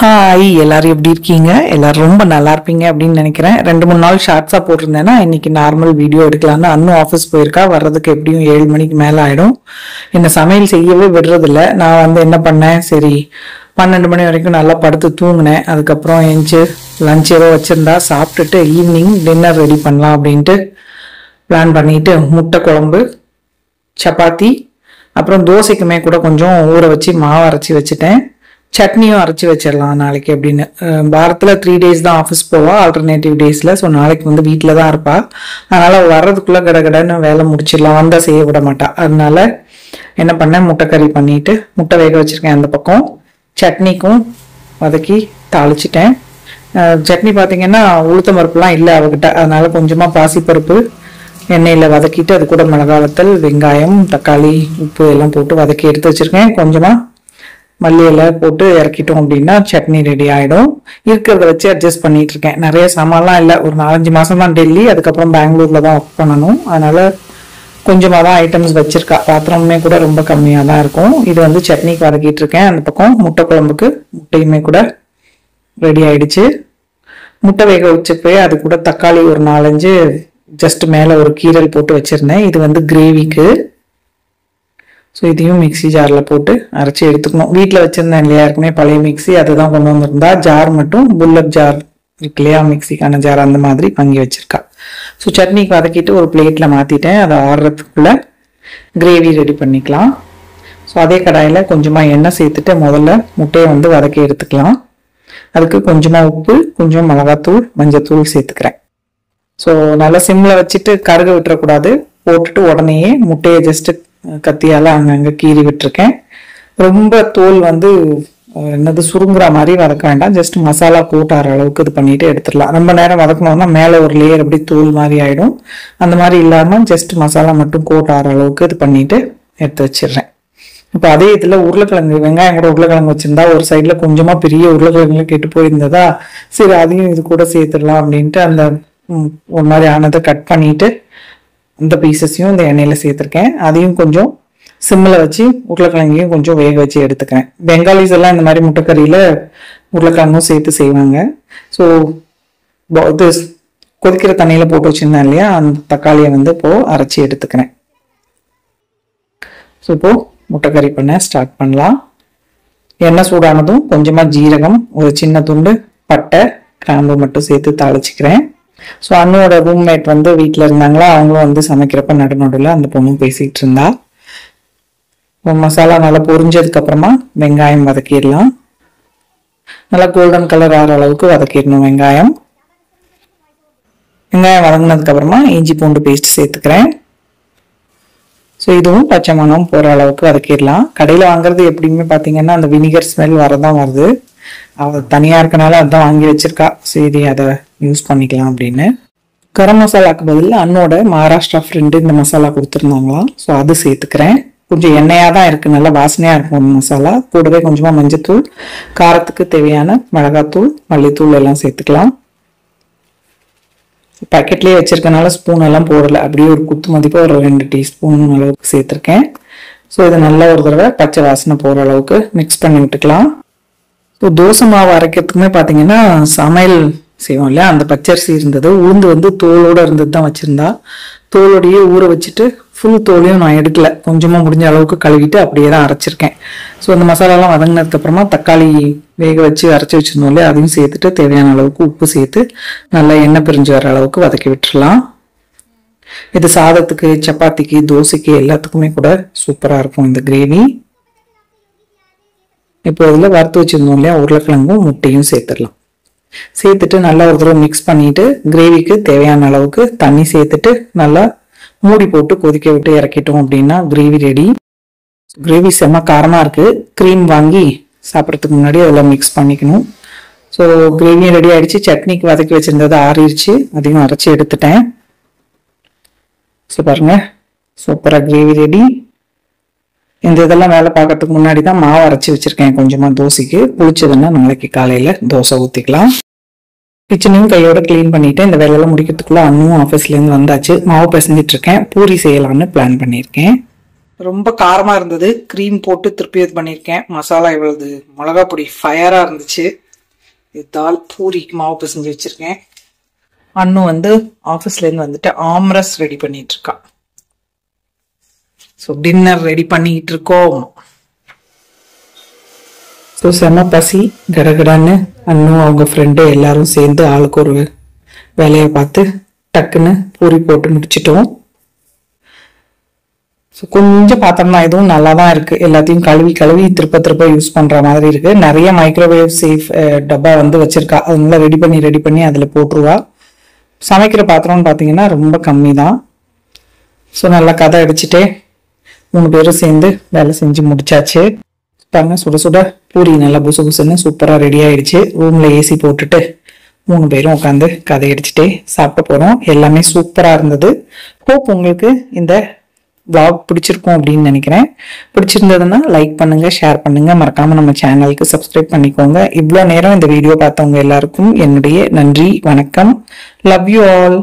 Hi, எல்லாரும் எப்படி இருக்கீங்க? எல்லாரும் ரொம்ப நல்லா இருப்பீங்க அப்படின்னு நினைக்கிறேன். 2-3 நாள் ஷார்ட்ஸா போட்டிருந்தேன்னா இன்னைக்கு நார்மல் வீடியோ எடுக்கலாம்னு அன்னும் ஆஃபீஸ் போயிருக்கா. வர்றதுக்கு எப்படியும் 7 மணிக்கு மேல ஆயிடும். என்ன சமையல் செய்யவே விடுறதில்ல. நான் என்ன பண்ணேன், சரி 12 மணி வரைக்கும் நல்லா படுத்து தூங்கினேன். அதுக்கப்புறம் எஞ்சி லஞ்ச் ஏதோ வச்சிருந்தா சாப்பிட்டுட்டு ஈவினிங் டின்னர் ரெடி பண்ணலாம் அப்படின்ட்டு பிளான் பண்ணிட்டு முட்டை குழம்பு, சப்பாத்தி, அப்புறம் தோசைக்குமே கூட கொஞ்சம் ஊற வச்சு மாவு அரைச்சி வச்சுட்டேன். சட்னியும் அரைச்சி வச்சிடலாம் நாளைக்கு அப்படின்னு. வாரத்தில் 3 days தான் ஆஃபீஸ் போவா, ஆல்டர்னேட்டிவ் டேஸில். ஸோ நாளைக்கு வீட்டில் தான் இருப்பா. அதனால் வர்றதுக்குள்ளே கடகடன்னு வேலை முடிச்சிடலாம், வந்தால் செய்ய விட மாட்டா. அதனால என்ன பண்ணேன், முட்டை கறி பண்ணிட்டு முட்டை வேக வச்சுருக்கேன். அந்த பக்கம் சட்னிக்கும் வதக்கி தாளிச்சிட்டேன். சட்னி பார்த்தீங்கன்னா உளுத்தம் பருப்புலாம் இல்லை அவகிட்ட. அதனால கொஞ்சமாக பாசிப்பருப்பு எண்ணெயில் வதக்கிட்டு அது கூட மிளகாய் வத்தல், வெங்காயம், தக்காளி, உப்பு எல்லாம் போட்டு வதக்கி எடுத்து வச்சுருக்கேன். கொஞ்சமாக மல்லி இலை போட்டு இறக்கிட்டோம் அப்படின்னா சட்னி ரெடி ஆகிடும். இருக்கிறத வச்சு அட்ஜஸ்ட் பண்ணிட்டு இருக்கேன். நிறைய சாமான்லாம் இல்லை, ஒரு 4-5 மாதம் தான் டெல்லி, அதுக்கப்புறம் பெங்களூரில் தான் ஒர்க் பண்ணணும். அதனால கொஞ்சமாக தான் ஐட்டம்ஸ் வச்சிருக்கா. பாத்திரமுமே கூட ரொம்ப கம்மியாக தான் இருக்கும். இது சட்னிக்கு வதக்கிட்டு இருக்கேன். அந்த பக்கம் முட்டை குழம்புக்கு முட்டையுமே கூட ரெடி ஆயிடுச்சு. முட்டை வேக வச்சு போய் அது கூட தக்காளி ஒரு 4-5 ஜஸ்ட் மேலே ஒரு கீரல் போட்டு வச்சிருந்தேன். இது கிரேவிக்கு. ஸோ இதையும் மிக்சி ஜாரில் போட்டு அரைச்சி எடுத்துக்கணும். வீட்டில் வச்சுருந்தேன் இல்லையா, ஏற்கனவே பழைய மிக்சி, அதை தான் கொண்டு வந்திருந்தா. ஜார் மட்டும் புல்லட் ஜார் இருக்கு இல்லையா, மிக்சிக்கான ஜார், அந்த மாதிரி வாங்கி வச்சிருக்கா. ஸோ சட்னிக்கு வதக்கிட்டு ஒரு பிளேட்டில் மாற்றிட்டேன். அதை ஆடுறதுக்குள்ளே கிரேவி ரெடி பண்ணிக்கலாம். ஸோ அதே கடாயில் கொஞ்சமாக எண்ணெய் சேர்த்துட்டு முதல்ல முட்டையை வதக்கி எடுத்துக்கலாம். அதுக்கு கொஞ்சமாக உப்பு, கொஞ்சம் மிளகாத்தூள், மஞ்சத்தூள் சேர்த்துக்கிறேன். ஸோ நல்லா சிம்மில் வச்சுட்டு கருக விட்டுறக்கூடாது. போட்டுட்டு உடனேயே முட்டையை ஜஸ்ட்டு கத்தியால் அங்கங்கே கீறி விட்டுருக்கேன். ரொம்ப தோல் சுருங்குற மாதிரி வதக்க வேண்டாம். ஜஸ்ட் மசாலா கூட்டாற அளவுக்கு இது பண்ணிட்டு எடுத்துடலாம். ரொம்ப நேரம் வதக்கணும்னா மேலே ஒரு லேயர் அப்படி தோல் மாதிரி ஆயிடும். அந்த மாதிரி இல்லாமல் ஜஸ்ட் மசாலா மட்டும் கூட்டாற அளவுக்கு இது பண்ணிட்டு எடுத்து வச்சிடுறேன். இப்போ அதே இதில் உருளைக்கிழங்கு, வெங்காயம் கூட உருளைக்கிழங்கு வச்சிருந்தா ஒரு சைடில் கொஞ்சமாக பெரிய உருளைக்கிழங்குல கெட்டு போயிருந்ததா, சரி அதையும் இது கூட சேர்த்துடலாம் அப்படின்ட்டு அந்த ஒரு மாதிரி ஆனதை கட் பண்ணிட்டு அந்த பீசஸையும் இந்த எண்ணெயில் சேர்த்துருக்கேன். அதையும் கொஞ்சம் சிம்மில் வச்சு உருளைக்கிழங்கையும் கொஞ்சம் வேக வச்சு எடுத்துக்கிறேன். பெங்காலிஸ் எல்லாம் இந்த மாதிரி முட்டைக்கறியில் உருளைக்கிழங்கும் சேர்த்து செய்வாங்க. ஸோ இது கொதிக்கிற தண்ணியில் போட்டு வச்சுருந்தேன் இல்லையா, அந்த தக்காளியை இப்போது அரைச்சி எடுத்துக்கிறேன். ஸோ இப்போது முட்டைக்கறி பண்ண ஸ்டார்ட் பண்ணலாம். எண்ணெய் சூடானதும் கொஞ்சமாக ஜீரகம், ஒரு சின்ன துண்டு பட்டை, கிராம்பு மட்டும் சேர்த்து தாளிச்சிக்கிறேன். ஸோ அண்ணனோட ரூம்மேட் வீட்டில் இருந்தாங்களா, அவங்களும் சமைக்கிறப்ப நடுநடுவில் அந்த பொண்ணும் பேசிகிட்டு இருந்தா. மசாலா நல்லா பொரிஞ்சதுக்கு அப்புறமா வெங்காயம் வதக்கிடலாம். நல்லா கோல்டன் கலர் ஆகிற அளவுக்கு வதக்கிடணும் வெங்காயம். வெங்காயம் வதங்கினதுக்கு அப்புறமா இஞ்சி பூண்டு பேஸ்ட் சேர்த்துக்கிறேன். ஸோ இதுவும் பச்சை மணம் போகிற அளவுக்கு வதக்கிடலாம். கடையில் வாங்குறது எப்படியுமே பார்த்தீங்கன்னா அந்த வினிகர் ஸ்மெல் வரதான் வருது. அவள் தனியாக இருக்கனால அதான் வாங்கி வச்சிருக்கா. சரி அதை யூஸ் பண்ணிக்கலாம் அப்படின்னு. கரம் மசாலாக்கு பதில் அண்ணோட மகாராஷ்டிரா ஃப்ரெண்டு இந்த மசாலா கொடுத்துருந்தாங்களாம். ஸோ அது சேர்த்துக்கிறேன். கொஞ்சம் எண்ணெயாக தான் இருக்குது, நல்லா வாசனையாக இருக்கும் மசாலா. கூடவே கொஞ்சமாக மஞ்சத்தூள், காரத்துக்கு தேவையான மிளகாத்தூள், மல்லித்தூள் எல்லாம் சேர்த்துக்கலாம். பேக்கெட்லேயே வச்சிருக்கனால ஸ்பூன் எல்லாம் போடலை, அப்படியே ஒரு குத்து மதிப்பாக ஒரு 2 டீஸ்பூன் அளவுக்கு சேர்த்துருக்கேன். ஸோ இதை நல்லா ஒரு தடவை பச்சை வாசனை போகிற அளவுக்கு மிக்ஸ் பண்ணி விட்டுக்கலாம். ஸோ தோசை மாவு அரைக்கிறதுக்குமே பார்த்தீங்கன்னா சமையல் செய்வோம் இல்லையா, அந்த பச்சரிசி இருந்தது. உளுந்து தோலோடு இருந்தது தான் வச்சுருந்தா. தோலோடையே ஊற வச்சுட்டு ஃபுல் தோலையும் நான் எடுக்கல, கொஞ்சமாக முடிஞ்ச அளவுக்கு கழுவிட்டு அப்படியே தான் அரைச்சிருக்கேன். ஸோ அந்த மசாலாலாம் வதங்கினதுக்கப்புறமா தக்காளி வேக வச்சு அரைச்சி வச்சுருந்தோம் இல்லையா, அதையும் சேர்த்துட்டு தேவையான அளவுக்கு உப்பு சேர்த்து நல்லா எண்ணெய் பிரிஞ்சு வர அளவுக்கு வதக்கி விட்டுடலாம். இது சாதத்துக்கு, சப்பாத்திக்கு, தோசைக்கு எல்லாத்துக்குமே கூட சூப்பராக இருக்கும் இந்த கிரேவி. இப்போ இதில் வறுத்து வச்சுருந்தோம் இல்லையா உருளைக்கிழங்கும் முட்டையும் சேர்த்துடலாம். சேர்த்துட்டு நல்லா ஒரு தடவை மிக்ஸ் பண்ணிட்டு கிரேவிக்கு தேவையான அளவுக்கு தண்ணி சேர்த்துட்டு நல்லா மூடி போட்டு கொதிக்க விட்டு இறக்கிட்டோம் அப்படின்னா கிரேவி ரெடி. கிரேவி செம்ம காரமாக இருக்குது. க்ரீம் வாங்கி சாப்பிட்றதுக்கு முன்னாடி அதெல்லாம் மிக்ஸ் பண்ணிக்கணும். ஸோ கிரேவியும் ரெடி ஆகிடுச்சு. சட்னிக்கு வதக்கி வச்சுருந்தது ஆறிடுச்சு, அதையும் அரைச்சி எடுத்துட்டேன். ஸோ பாருங்கள், சூப்பராக கிரேவி ரெடி. இந்த இதெல்லாம் வேலை பார்க்கறதுக்கு முன்னாடி தான் மாவு அரைச்சி வச்சிருக்கேன். கொஞ்சமாக தோசைக்கு புளிச்சதுன்னா நாளைக்கு காலையில் தோசை ஊற்றிக்கலாம். கிச்சனையும் கையோட கிளீன் பண்ணிட்டு இந்த வேலையெல்லாம் முடிக்கிறதுக்குள்ள அண்ணும் ஆஃபீஸ்லேருந்து வந்தாச்சு. மாவு பிசைஞ்சிட்டு இருக்கேன். பூரி செய்யலாம்னு பிளான் பண்ணியிருக்கேன். ரொம்ப காரமாக இருந்தது, க்ரீம் போட்டு திருப்பி இது பண்ணியிருக்கேன். மசாலா இவ்வளவு மிளகா பொடி ஃபயராக இருந்துச்சு. தால் பூரிக்கு மாவு பிசைஞ்சு வச்சிருக்கேன். அண்ணு வந்து ஆஃபீஸ்ல இருந்து வந்துட்டு ஆம்ரஸ் ரெடி பண்ணிட்டு இருக்கா. ஸோ டின்னர் ரெடி பண்ணிட்டு இருக்கோம். ஸோ செம பசி கடகடான்னு அண்ணு அவங்க ஃப்ரெண்டு எல்லாரும் சேர்ந்து ஆளுக்கு ஒரு வேலையை பார்த்து டக்குன்னு பூரி போட்டு முடிச்சிட்டோம். ஸோ கொஞ்சம் பாத்திரம்னா இதுவும் நல்லா தான் இருக்கு. எல்லாத்தையும் கழுவி திருப்ப யூஸ் பண்ற மாதிரி இருக்கு. நிறைய மைக்ரோவேவ் சேஃப் டப்பா வந்து வச்சிருக்கா. அதனால ரெடி பண்ணி அதில் போட்டுருவா. சமைக்கிற பாத்திரம்னு பார்த்தீங்கன்னா ரொம்ப கம்மி தான். ஸோ நல்லா கதை அடிச்சுட்டே 3 பேரும் சேர்ந்து வேலை செஞ்சு முடிச்சாச்சு. பாருங்க சுட சுட பூரி நல்லா புசுன்னு சூப்பராக ரெடி ஆயிடுச்சு. ரூம்ல ஏசி போட்டுட்டு 3 பேரும் உட்காந்து கதை அடிச்சுட்டே சாப்பிட்டு போறோம். எல்லாமே சூப்பரா இருந்தது. ஹோப் உங்களுக்கு இந்த vlog பிடிச்சிருக்கும் அப்படின்னு நினைக்கிறேன். பிடிச்சிருந்ததுன்னா லைக் பண்ணுங்க, ஷேர் பண்ணுங்க, மறக்காம நம்ம சேனலுக்கு சப்ஸ்கிரைப் பண்ணிக்கோங்க. இவ்வளோ நேரம் இந்த வீடியோ பார்த்தவங்க எல்லாருக்கும் என்னுடைய நன்றி, வணக்கம். Love you all.